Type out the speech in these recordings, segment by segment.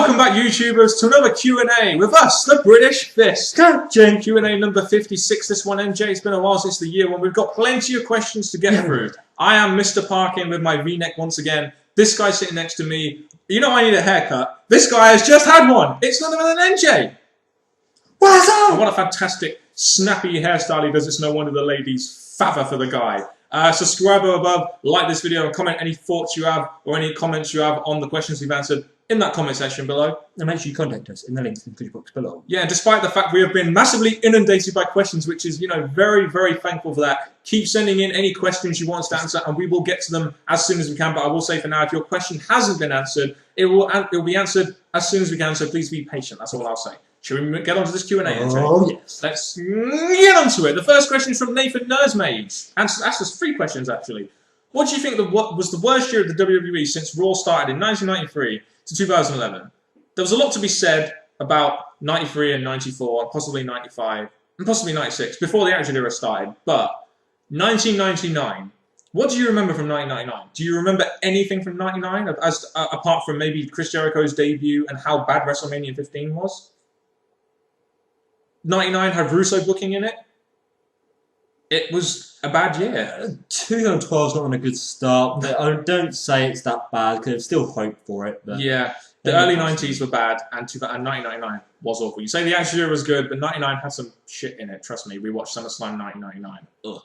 Welcome back, YouTubers, to another Q&A with us, the British Fist. Q&A number 56, this one, NJ. It's been a while since the year one. We've got plenty of questions to get through. I am Mr. Parkin with my V-neck once again. This guy sitting next to me, you know I need a haircut. This guy has just had one. It's none other than NJ. What's up? And what a fantastic, snappy hairstyle he does. It's no wonder the ladies father for the guy. Subscribe above, like this video, and comment any thoughts you have or any comments you have on the questions we've answered in that comment section below. And make sure you contact us in the links in the description box below. Yeah, despite the fact we have been massively inundated by questions, which is, you know, very, very thankful for that. Keep sending in any questions you want us to answer, and we will get to them as soon as we can. But I will say for now, if your question hasn't been answered, it will be answered as soon as we can, so please be patient. That's all I'll say. Should we get on to this Q&A? Oh, yes. Let's get on to it. The first question is from Nathan Nursmage. Asked us 3 questions, actually. What do you think was the worst year of the WWE since Raw started in 1993 to 2011? There was a lot to be said about 93 and 94, and possibly 95, and possibly 96, before the Attitude Era started. But 1999, what do you remember from 1999? Do you remember anything from 99, apart from maybe Chris Jericho's debut and how bad WrestleMania 15 was? 99 had Russo booking in it. It was a bad year. 2012's not on a good start. But I don't say it's that bad because there's still hope for it. But yeah, the early 90s were bad, and 1999 was awful. You say the Attitude Era was good, but 99 had some shit in it. Trust me, we watched SummerSlam 1999. Ugh.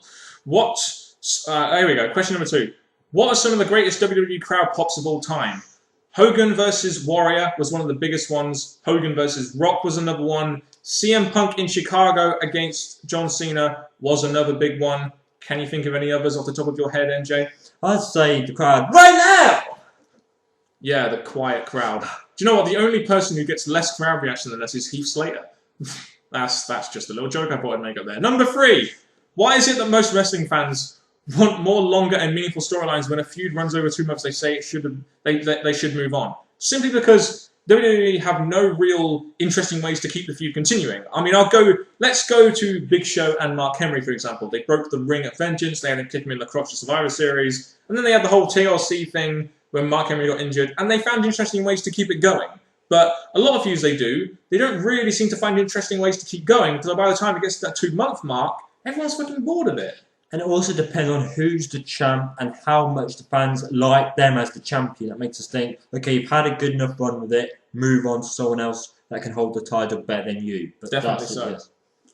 There we go. Question number 2. What are some of the greatest WWE crowd pops of all time? Hogan versus Warrior was one of the biggest ones. Hogan versus Rock was another one. CM Punk in Chicago against John Cena was another big one. Can you think of any others off the top of your head, NJ? I'd say the crowd right now! Yeah, the quiet crowd. Do you know what? The only person who gets less crowd reaction than us is Heath Slater. That's just a little joke I thought I'd make up there. Number 3. Why is it that most wrestling fans want more longer and meaningful storylines when a feud runs over 2 months? They say it should they should move on. Simply because WWE have no real interesting ways to keep the feud continuing. I mean, let's go to Big Show and Mark Henry, for example. They broke the ring at Vengeance, they had him kick him in the crotch at Survivor Series, and then they had the whole TLC thing when Mark Henry got injured, and they found interesting ways to keep it going. But a lot of feuds they don't really seem to find interesting ways to keep going, because by the time it gets to that 2-month mark, everyone's fucking bored of it. And it also depends on who's the champ and how much the fans like them as the champion. That makes us think, okay, you've had a good enough run with it, move on to someone else that can hold the title better than you. But definitely so. Yes.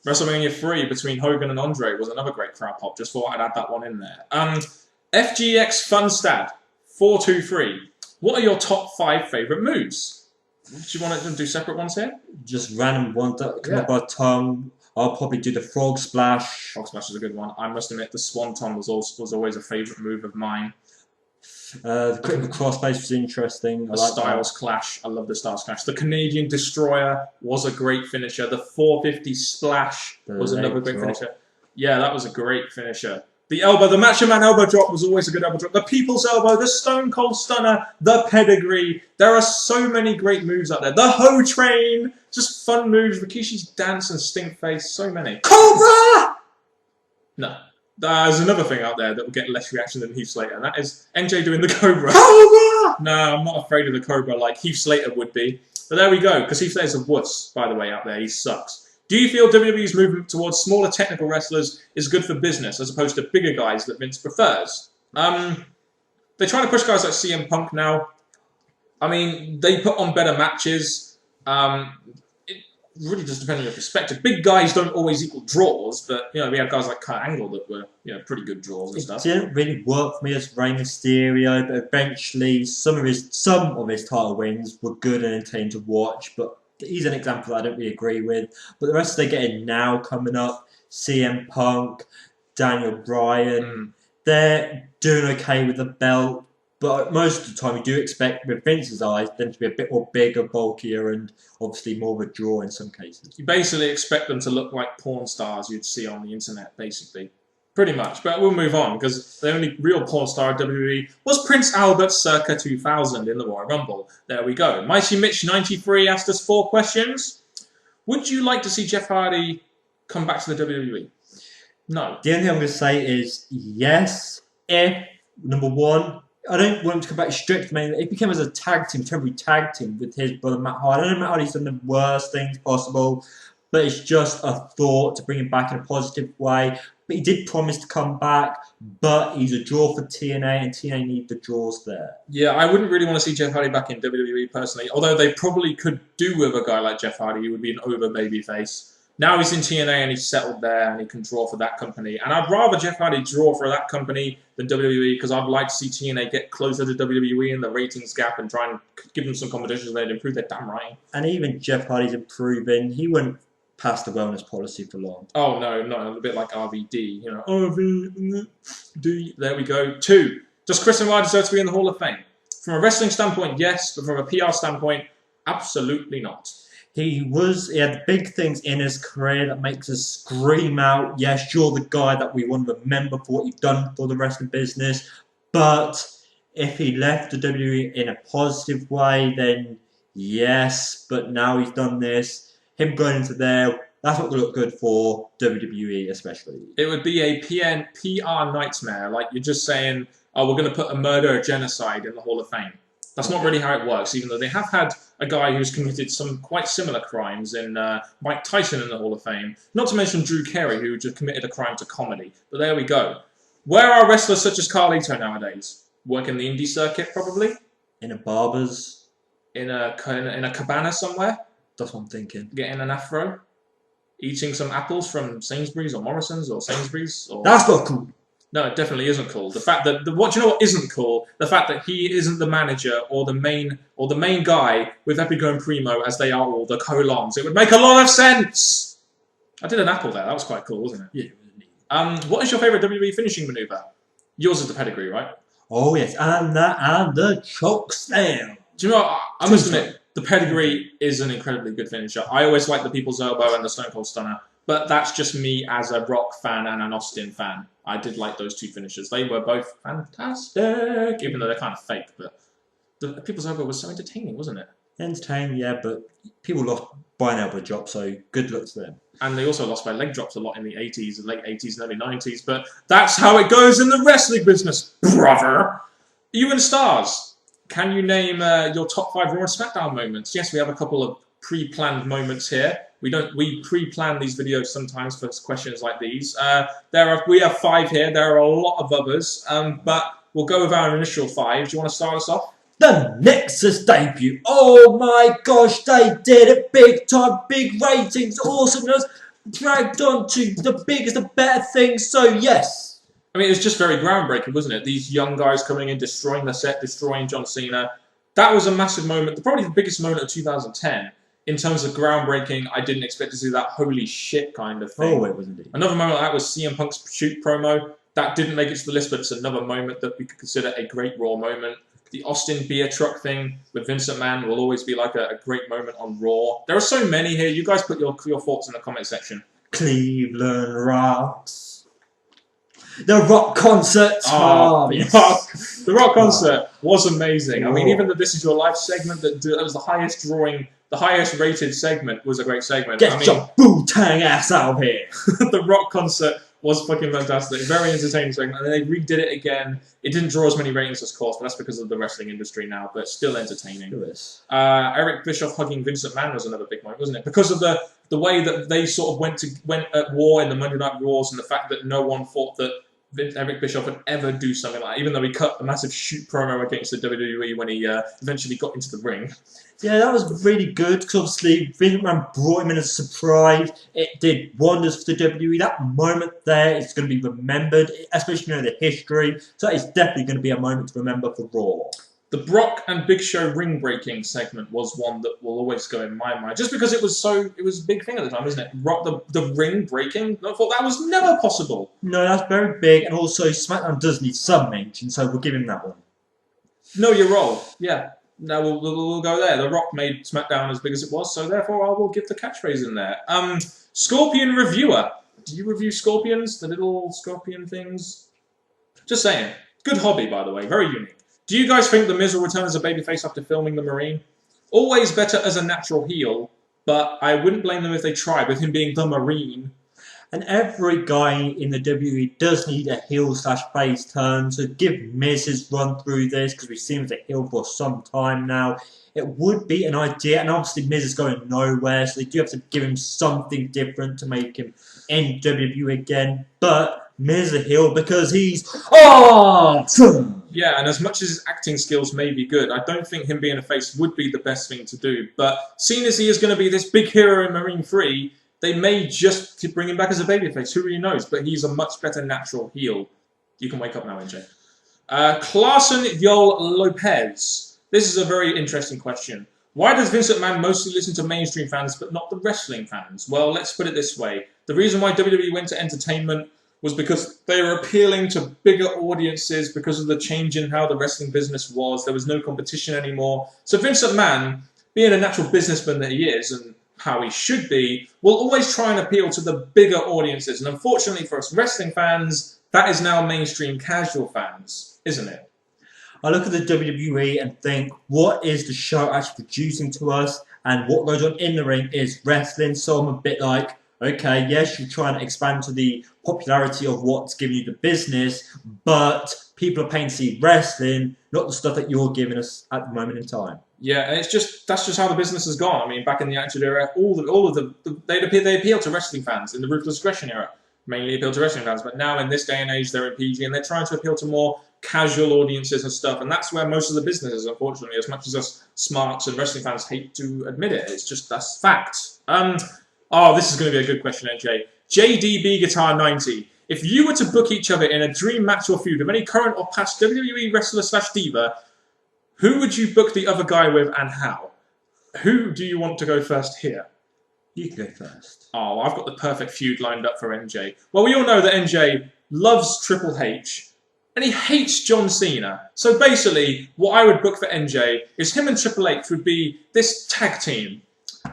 WrestleMania 3 between Hogan and Andre was another great crowd pop. Just thought I'd add that one in there. FGX Funstad 423. What are your top 5 favourite moves? Do you want to do separate ones here? Just random ones that come up our tongue. I'll probably do the Frog Splash. Frog Splash is a good one. I must admit, the Swanton was always a favourite move of mine. The Critical Crossface was interesting. The Styles Clash. I love the Styles Clash. The Canadian Destroyer was a great finisher. The 450 Splash was another great finisher. Yeah, that was a great finisher. The elbow, the Macho Man elbow drop was always a good elbow drop. The People's Elbow, the Stone Cold Stunner, the Pedigree. There are so many great moves out there. The Ho Train, just fun moves. Rikishi's dance and stink face, so many. Cobra! No. There's another thing out there that will get less reaction than Heath Slater, and that is NJ doing the Cobra. Cobra! No, I'm not afraid of the Cobra like Heath Slater would be. But there we go, because Heath Slater's a wuss, by the way, out there. He sucks. Do you feel WWE's movement towards smaller technical wrestlers is good for business as opposed to bigger guys that Vince prefers? They're trying to push guys like CM Punk now. I mean, they put on better matches. It really just depends on your perspective. Big guys don't always equal draws, but you know we had guys like Kurt Angle that were pretty good draws and stuff. It didn't really work for me as Rey Mysterio, but eventually some of his title wins were good and entertaining to watch, but he's an example that I don't really agree with. But the rest they're getting now coming up, CM Punk, Daniel Bryan, they're doing okay with the belt. But most of the time you do expect, with Vince's eyes, them to be a bit more bigger, bulkier, and obviously more of a draw in some cases. You basically expect them to look like porn stars you'd see on the internet, basically. Pretty much, but we'll move on, because the only real porn star at WWE was Prince Albert circa 2000 in the Royal Rumble. There we go. Mighty Mitch 93 asked us 4 questions. Would you like to see Jeff Hardy come back to the WWE? No. The only thing I'm going to say is yes, if, number 1, I don't want him to come back strict, man. If he came as a tag team, temporary tag team with his brother Matt Hardy, I know Matt Hardy's done the worst things possible, but it's just a thought to bring him back in a positive way. But he did promise to come back, but he's a draw for TNA, and TNA need the draws there. Yeah, I wouldn't really want to see Jeff Hardy back in WWE personally, although they probably could do with a guy like Jeff Hardy who would be an over babyface. Now he's in TNA and he's settled there and he can draw for that company. And I'd rather Jeff Hardy draw for that company than WWE because I'd like to see TNA get closer to WWE in the ratings gap and try and give them some competition so they'd improve their damn writing. And even Jeff Hardy's improving. He wouldn't pass the wellness policy for long. Oh, no, a bit like RVD. You know, RVD. There we go. 2. Does Chris Benoit deserve to be in the Hall of Fame? From a wrestling standpoint, yes, but from a PR standpoint, absolutely not. He had big things in his career that makes us scream out, yes, you're the guy that we want to remember for what you've done for the wrestling business. But if he left the WWE in a positive way, then yes, but now he's done this. Him going into there, that's what would look good for WWE especially. It would be a PR nightmare. Like you're just saying, oh, we're going to put a murder or genocide in the Hall of Fame. That's not really how it works, even though they have had a guy who's committed some quite similar crimes in Mike Tyson in the Hall of Fame. Not to mention Drew Carey, who just committed a crime to comedy. But there we go. Where are wrestlers such as Carlito nowadays? Work in the indie circuit, probably? In a barber's? In a cabana somewhere? That's what I'm thinking. Getting an afro? Eating some apples from Sainsbury's or Morrison's or Sainsbury's? Or... That's not cool. No, it definitely isn't cool. The fact that what do you know what isn't cool? The fact that he isn't the manager or the main guy with Epico and Primo as they are all the colons. It would make a lot of sense. I did an apple there. That was quite cool, wasn't it? Yeah, it was neat. What is your favourite WWE finishing maneuver? Yours is the pedigree, right? Oh yes, and the choke slam. Do you know what? I must admit, the pedigree is an incredibly good finisher. I always like the People's Elbow and the Stone Cold Stunner, but that's just me as a Rock fan and an Austin fan. I did like those two finishers. They were both fantastic, even though they're kind of fake. But the People's Elbow was so entertaining, wasn't it? Entertaining, yeah, but people lost by an elbow drop, so good luck to them. And they also lost by leg drops a lot in the 80s, late 80s and early 90s. But that's how it goes in the wrestling business, brother. You and Stars, can you name your top 5 Raw and SmackDown moments? Yes, we have a couple of pre-planned moments here. We pre-plan these videos sometimes for questions like these. We have 5 here. There are a lot of others, but we'll go with our initial 5. Do you want to start us off? The Nexus debut. Oh my gosh, they did it big time, big ratings, awesomeness, dragged on to the biggest and better things. So yes. I mean, it was just very groundbreaking, wasn't it? These young guys coming in, destroying the set, destroying John Cena. That was a massive moment, probably the biggest moment of 2010. In terms of groundbreaking, I didn't expect to see that holy shit kind of thing. Oh, it was indeed. Another moment like that was CM Punk's shoot promo. That didn't make it to the list, but it's another moment that we could consider a great Raw moment. The Austin beer truck thing with Vince McMahon will always be like a great moment on Raw. There are so many here. You guys put your thoughts in the comment section. Cleveland rocks. The Rock concert. The Rock concert was amazing. I mean, even the This Is Your Life segment that was the highest rated segment was a great segment. Get your Wu-Tang ass out here. The Rock concert was fucking fantastic. Very entertaining segment. And then they redid it again. It didn't draw as many ratings as course, but that's because of the wrestling industry now, but still entertaining. Eric Bischoff hugging Vince McMahon was another big moment, wasn't it? Because of the way that they sort of went at war in the Monday Night Wars and the fact that no one thought that Eric Bischoff would ever do something like that, even though he cut a massive shoot promo against the WWE when he eventually got into the ring. Yeah, that was really good, because obviously Vince McMahon brought him in as a surprise. It did wonders for the WWE. That moment there is going to be remembered, especially the history. So it's definitely going to be a moment to remember for Raw. The Brock and Big Show ring breaking segment was one that will always go in my mind, just because it was a big thing at the time, isn't it? Rock the ring breaking. I thought that was never possible. No, that's very big, and also SmackDown does need some mention, so we'll give him that one. No, you're wrong. Yeah. No, we'll go there. The Rock made SmackDown as big as it was, so therefore I will give the catchphrase in there. Scorpion Reviewer. Do you review scorpions? The little scorpion things? Just saying. Good hobby, by the way. Very unique. Do you guys think The Miz will return as a babyface after filming The Marine? Always better as a natural heel, but I wouldn't blame them if they tried, with him being The Marine. And every guy in the WWE does need a heel/face turn. So give Miz his run through this because we've seen him as a heel for some time now. It would be an idea, and obviously Miz is going nowhere, so they do have to give him something different to make him in WWE again. But Miz a heel because he's awesome. Yeah, and as much as his acting skills may be good, I don't think him being a face would be the best thing to do. But seeing as he is going to be this big hero in Marine 3, they may just bring him back as a babyface. Who really knows? But he's a much better natural heel. You can wake up now, NJ. Clarkson Yol Lopez. This is a very interesting question. Why does Vince McMahon mostly listen to mainstream fans but not the wrestling fans? Well, let's put it this way. The reason why WWE went to entertainment was because they were appealing to bigger audiences because of the change in how the wrestling business was. There was no competition anymore. So Vince McMahon, being a natural businessman that he is and how he should be, will always try and appeal to the bigger audiences. And unfortunately for us wrestling fans, that is now mainstream casual fans, isn't it? I look at the WWE and think, what is the show actually producing to us? And what goes on in the ring is wrestling. So I'm a bit like, okay, yes, you're trying to expand to the popularity of what's giving you the business, but people are paying to see wrestling, not the stuff that you're giving us at the moment in time. Yeah, and that's just how the business has gone. I mean, back in the Attitude Era, they appeal to wrestling fans. In the Ruthless Aggression Era, mainly appeal to wrestling fans. But now in this day and age, they're in PG and they're trying to appeal to more casual audiences and stuff. And that's where most of the business is, unfortunately, as much as us smarts and wrestling fans hate to admit it. It's just, that's fact. Oh, this is going to be a good question, NJ. JDB Guitar 90. If you were to book each other in a dream match or feud of any current or past WWE wrestler/diva, who would you book the other guy with and how? Who do you want to go first here? You can go first. Oh, I've got the perfect feud lined up for NJ. Well, we all know that NJ loves Triple H, and he hates John Cena. So basically, what I would book for NJ is him and Triple H would be this tag team,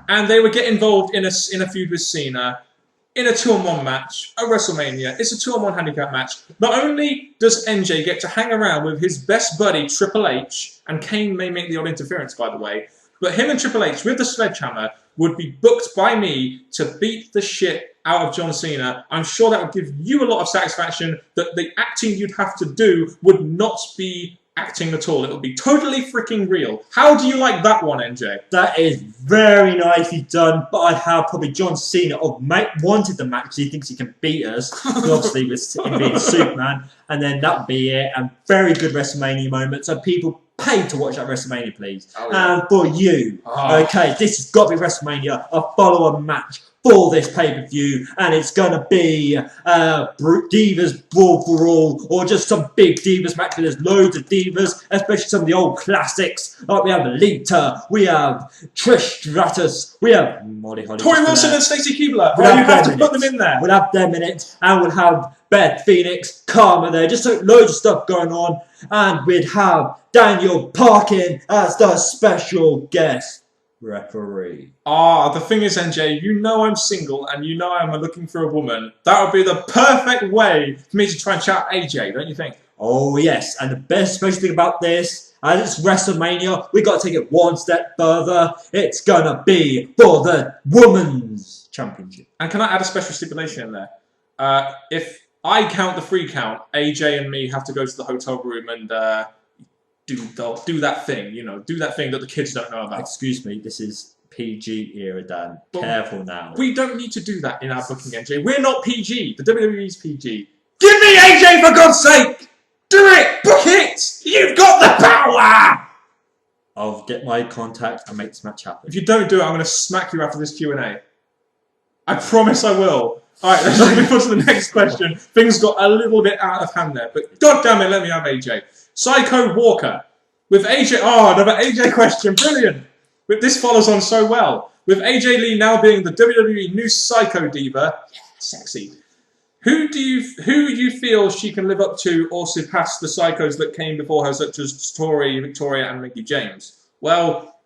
and they would get involved in a feud with Cena, in a 2-on-1 match, at WrestleMania. It's a 2-on-1 handicap match. Not only does NJ get to hang around with his best buddy, Triple H, and Kane may make the odd interference, by the way, but him and Triple H, with the sledgehammer, would be booked by me to beat the shit out of John Cena. I'm sure that would give you a lot of satisfaction, that the acting you'd have to do would not be acting at all. It would be totally freaking real. How do you like that one, NJ? That is very nicely done, but I'd have probably John Cena wanted the match because he thinks he can beat us, obviously with him being Superman, and then that would be it. And very good WrestleMania moment, so people pay to watch that WrestleMania, please. Oh, yeah. And for you, okay, this has got to be WrestleMania, a follow-up match for this pay-per-view, and it's gonna be Divas Brawl for All, or just some big Divas match. There's loads of Divas, especially some of the old classics. Like we have Lita, we have Trish Stratus, we have Molly Holly, Tori Wilson and Stacey Keibler. You have to put them in there. We'll have them in it, and we'll have Beth Phoenix, Karma there, just so loads of stuff going on, and we'd have Daniel Parkin as the special guest referee. The thing is, NJ, you know I'm single and you know I'm looking for a woman. That would be the perfect way for me to try and chat AJ, don't you think? Oh, yes. And the best special thing about this, as it's WrestleMania, we got to take it one step further. It's going to be for the Women's Championship. And can I add a special stipulation in there? If I count the free count, AJ and me have to go to the hotel room and do that thing, do that thing that the kids don't know about. Excuse me, this is PG era, Dan. Careful now. We don't need to do that in our booking, NJ. We're not PG. The WWE's PG. Give me AJ, for God's sake! Do it! Book it! You've got the power! I'll get my contact and make this match happen. If you don't do it, I'm going to smack you after this Q&A. I promise I will. Alright, let's move on to the next question. Things got a little bit out of hand there, but God damn it, let me have AJ. Psycho Walker. With AJ... Oh, another AJ question. Brilliant. But this follows on so well. With AJ Lee now being the WWE new Psycho Diva. Yeah, sexy. Who you feel she can live up to or surpass the Psychos that came before her, such as Tori, Victoria, and Mickie James? Well,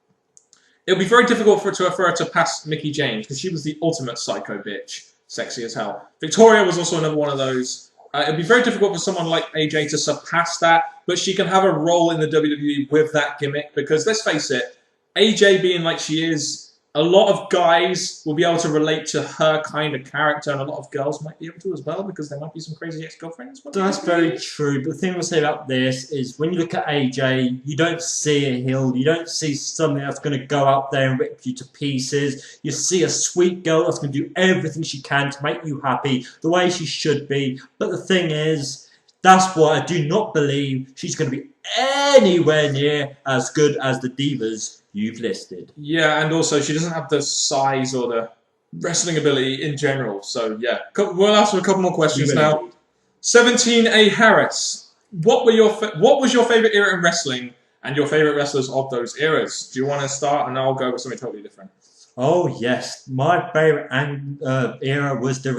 it'll be very difficult for her to pass Mickie James, because she was the ultimate Psycho bitch. Sexy as hell. Victoria was also another one of those. It'd be very difficult for someone like AJ to surpass that, but she can have a role in the WWE with that gimmick, because let's face it, AJ being like she is, a lot of guys will be able to relate to her kind of character, and a lot of girls might be able to as well, because there might be some crazy ex-girlfriends. That's very true. But the thing I'll say about this is when you look at AJ, you don't see a heel. You don't see something that's going to go out there and rip you to pieces. You see a sweet girl that's going to do everything she can to make you happy, the way she should be. But the thing is, that's why I do not believe she's going to be anywhere near as good as the divas you've listed. Yeah, and also she doesn't have the size or the wrestling ability in general. So yeah, we'll ask her a couple more questions now. 17A Harris, what was your favorite era in wrestling, and your favorite wrestlers of those eras? Do you want to start, and I'll go with something totally different? Oh yes, my favorite era was the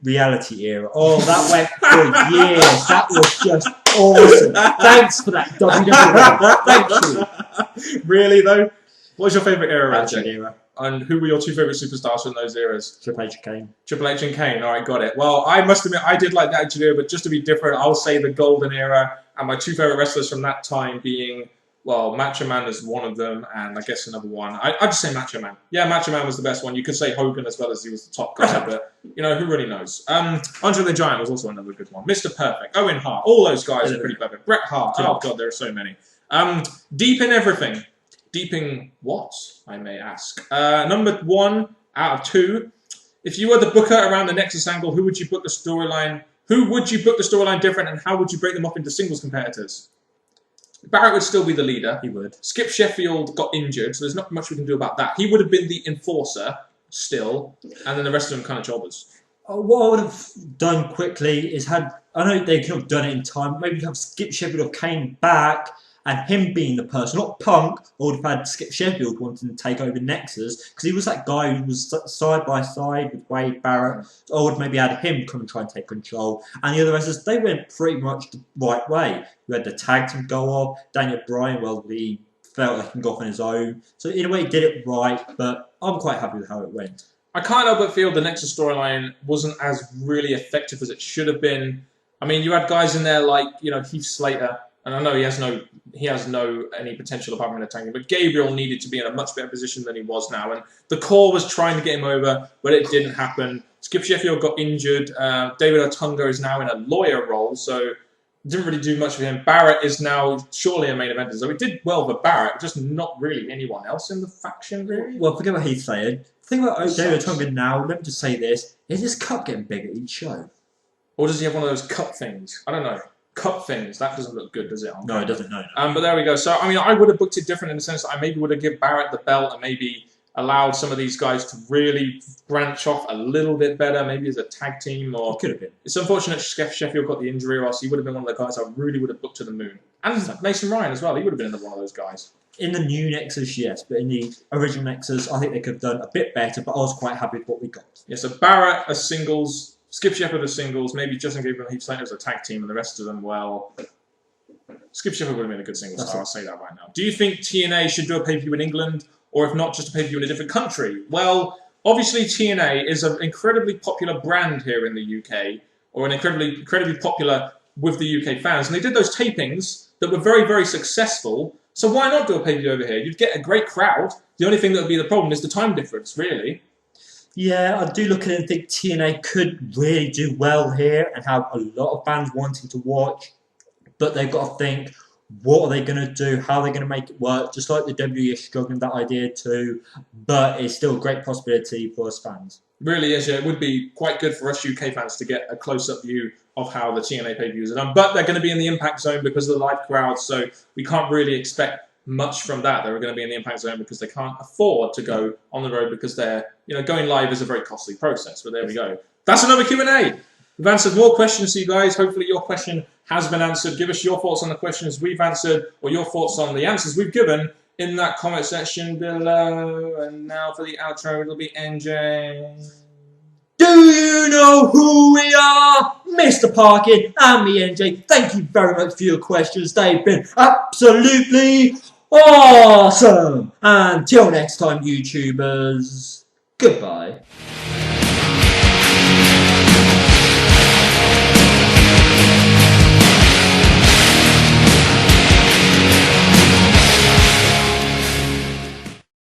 reality era. Oh, that went for years. That was just awesome. Thanks for that, WWE. Thank you. Really though? What was your favourite era, Attitude era. And who were your two favourite superstars from those eras? Triple H and Kane. Triple H and Kane, alright, got it. Well, I must admit, I did like the Attitude era, but just to be different, I'll say the Golden Era, and my two favourite wrestlers from that time being, well, Macho Man is one of them, and I guess another one. I'd just say Macho Man. Yeah, Macho Man was the best one. You could say Hogan as well, as he was the top guy, but, you know, who really knows? Andre the Giant was also another good one. Mr. Perfect, Owen Hart, all those guys are pretty clever. Bret Hart, oh god, there are so many. Deep in everything. Deeping what, I may ask? Number 1 out of 2. If you were the booker around the Nexus angle, who would you book the storyline? Who would you book the storyline different, and how would you break them up into singles competitors? Barrett would still be the leader. He would. Skip Sheffield got injured, so there's not much we can do about that. He would have been the enforcer still, and then the rest of them kind of jobbers. What I would have done quickly is I know they could have done it in time, maybe have Skip Sheffield have came back, and him being the person, not Punk, or would have had Skip Sheffield wanting to take over Nexus, because he was that guy who was side by side with Wade Barrett, or would maybe had him come and try and take control. And the other wrestlers, they went pretty much the right way. You had the tag team go off, Daniel Bryan, well, he felt like he can go off on his own. So in a way, he did it right, but I'm quite happy with how it went. I can't help but feel the Nexus storyline wasn't as really effective as it should have been. I mean, you had guys in there like, you know, Heath Slater, and I know he has no any potential apart from attacking, but Gabriel needed to be in a much better position than he was now, and the core was trying to get him over, but it didn't happen. Skip Sheffield got injured. David Otunga is now in a lawyer role, so didn't really do much for him. Barrett is now surely a main eventer, so it did well for Barrett, just not really anyone else in the faction, really. Well, forget what Heath Slater. The thing about David Otunga now, let me just say this, is his cup getting bigger each show? Or does he have one of those cup things? I don't know. Cup things. That doesn't look good, does it? No, it doesn't. No. But there we go. So, I mean, I would have booked it different in the sense that I maybe would have given Barrett the belt and maybe allowed some of these guys to really branch off a little bit better, maybe as a tag team. Or could have been. It's unfortunate Sheffield got the injury, or else he would have been one of the guys I really would have booked to the moon. And Mason Ryan as well. He would have been one of those guys. In the new Nexus, yes, but in the original Nexus, I think they could have done a bit better, but I was quite happy with what we got. Yeah, so Barrett as singles, Skip Sheffield as singles, maybe Justin Gabriel and Heath Slater as a tag team, and the rest of them, well, Skip Sheffield would have been a good single star, I'll say that right now. Do you think TNA should do a pay-per-view in England, or if not, just a pay-per-view in a different country? Well, obviously TNA is an incredibly popular brand here in the UK, or an incredibly popular with the UK fans, and they did those tapings that were very, very successful, so why not do a pay-per-view over here? You'd get a great crowd. The only thing that would be the problem is the time difference, really. Yeah, I do look at it and think TNA could really do well here and have a lot of fans wanting to watch. But they've got to think, what are they going to do? How are they going to make it work? Just like the WWE is struggling with that idea too. But it's still a great possibility for us fans. Really is, yeah. It would be quite good for us UK fans to get a close-up view of how the TNA pay-per-views are done. But they're going to be in the Impact Zone because of the live crowd, so we can't really expect much from that. They're going to be in the Impact Zone because they can't afford to go on the road because they're, you know, going live is a very costly process. But there we go. That's another Q&A. We've answered more questions to you guys. Hopefully your question has been answered. Give us your thoughts on the questions we've answered or your thoughts on the answers we've given in that comment section below. And now for the outro, it'll be NJ. Do you know who we are? Mr. Parkin and me, NJ. Thank you very much for your questions. They've been absolutely awesome. Until next time, YouTubers. Goodbye.